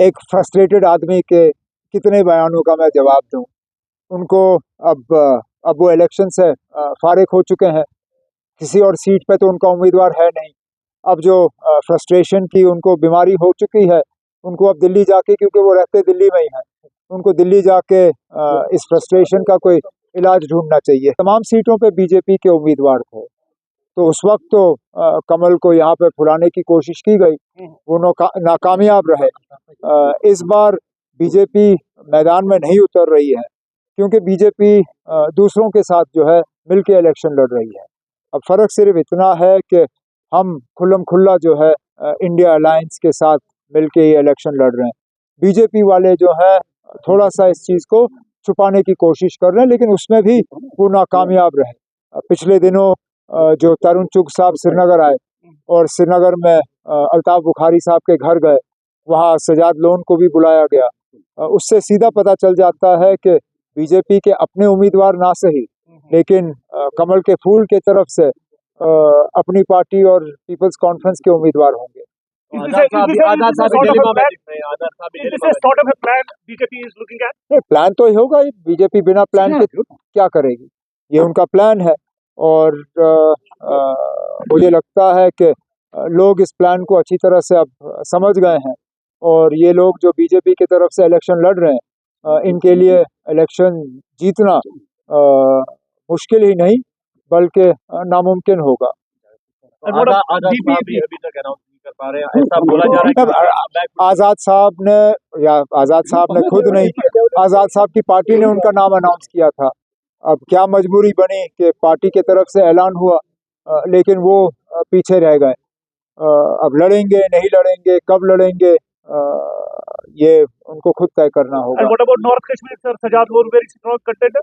एक फ्रस्ट्रेटेड आदमी के कितने बयानों का मैं जवाब दूं। उनको अब वो इलेक्शन से फारिग हो चुके हैं, किसी और सीट पे तो उनका उम्मीदवार है नहीं। अब जो फ्रस्ट्रेशन की उनको बीमारी हो चुकी है, उनको अब दिल्ली जाके, क्योंकि वो रहते दिल्ली में ही हैं, उनको दिल्ली जाके इस फ्रस्ट्रेशन का कोई इलाज ढूंढना चाहिए। तमाम सीटों पे बीजेपी के उम्मीदवार थे, तो उस वक्त तो कमल को यहाँ पे फुलाने की कोशिश की गई, वो नाकामयाब रहे। इस बार बीजेपी मैदान में नहीं उतर रही है, क्योंकि बीजेपी दूसरों के साथ जो है मिलके इलेक्शन लड़ रही है। अब फर्क सिर्फ इतना है कि हम खुल्लम खुल्ला जो है इंडिया अलायंस के साथ मिलके ये इलेक्शन लड़ रहे हैं। बीजेपी वाले जो है थोड़ा सा इस चीज़ को छुपाने की कोशिश कर रहे हैं, लेकिन उसमें भी वो नाकामयाब रहे। पिछले दिनों जो तरुण चुग साहब श्रीनगर आए और श्रीनगर में अल्ताफ बुखारी साहब के घर गए, वहाँ सजाद लोन को भी बुलाया गया। उससे सीधा पता चल जाता है कि बीजेपी के अपने उम्मीदवार ना सही, लेकिन कमल के फूल के तरफ से अपनी पार्टी और पीपल्स कॉन्फ्रेंस के उम्मीदवार होंगे। प्लान तो ही होगा, बीजेपी बिना प्लान के क्या करेगी, ये उनका प्लान है। और मुझे लगता है कि लोग इस प्लान को अच्छी तरह से अब समझ गए हैं, और ये लोग जो बीजेपी की तरफ से इलेक्शन लड़ रहे हैं, इनके लिए इलेक्शन जीतना मुश्किल ही नहीं बल्कि नामुमकिन होगा। आजाद साहब ने खुद नहीं, आजाद साहब की पार्टी ने उनका नाम अनाउंस किया था। अब क्या मजबूरी बनी कि पार्टी की तरफ से ऐलान हुआ, लेकिन वो पीछे रह गए। अब लड़ेंगे नहीं लड़ेंगे, कब लड़ेंगे, ये उनको खुद तय करना होगा। And what about North Kashmir, sir? Sajad Loon very strong contender.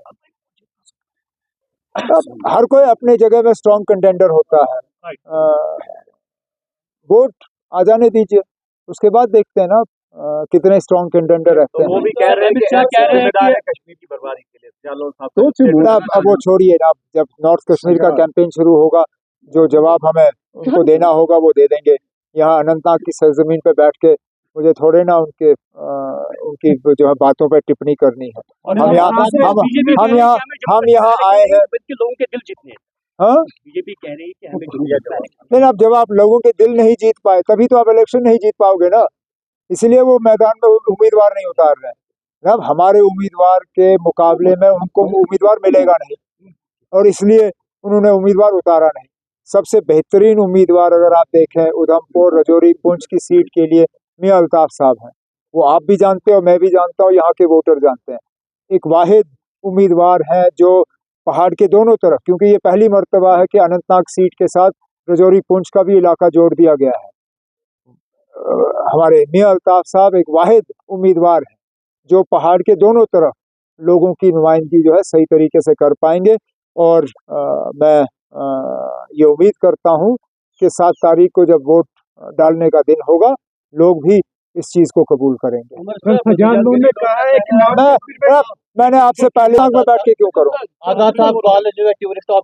हर कोई अपने जगह में स्ट्रॉन्ग कंटेंडर होता है। वोट आ जाने दीजिए, उसके बाद देखते हैं ना कितने स्ट्रॉन्ग कंटेंडर रहते हैं। वो भी कह रहे हैं कि कश्मीर की बर्बादी के लिए जालोन साहब। अब वो छोड़िए ना, जब नॉर्थ कश्मीर का कैंपेन शुरू होगा, जो जवाब हमें उनको देना होगा वो दे देंगे। यहाँ अनंतनाग की सरजमीन पे बैठ के मुझे थोड़े ना उनकी जो है बातों पे टिप्पणी करनी है। हम यहाँ आए हैं लोगों के दिल जीतने। हाँ, बीजेपी कह रही है कि हमें जीत जाए। लेकिन अब जब आप लोगों के दिल नहीं जीत पाए, तभी तो आप इलेक्शन नहीं जीत पाओगे ना। इसलिए वो मैदान में उम्मीदवार नहीं उतार रहे हैं। अब हमारे उम्मीदवार के मुकाबले में उनको उम्मीदवार मिलेगा नहीं, और इसलिए उन्होंने उम्मीदवार उतारा नहीं। सबसे बेहतरीन उम्मीदवार अगर आप देखें उधमपुर, रजौरी, पुंछ की सीट के लिए मियां अल्ताफ साहब हैं। वो आप भी जानते हो, मैं भी जानता हूँ, यहाँ के वोटर जानते हैं। एक वाहिद उम्मीदवार है जो पहाड़ के दोनों तरफ, क्योंकि ये पहली मर्तबा है कि अनंतनाग सीट के साथ रजौरी पुंछ का भी इलाका जोड़ दिया गया है। हमारे मियां अल्ताफ साहब एक वाहिद उम्मीदवार है जो पहाड़ के दोनों तरफ लोगों की नुमाइंदगी जो है सही तरीके से कर पाएंगे। और मैं ये उम्मीद करता हूँ कि 7 तारीख को जब वोट डालने का दिन होगा, लोग भी इस चीज को कबूल करेंगे। मैंने आपसे पहले में बैठ के क्यों करूँ? आजाद साहब कॉलेज जो है टूरिस्ट ऑफ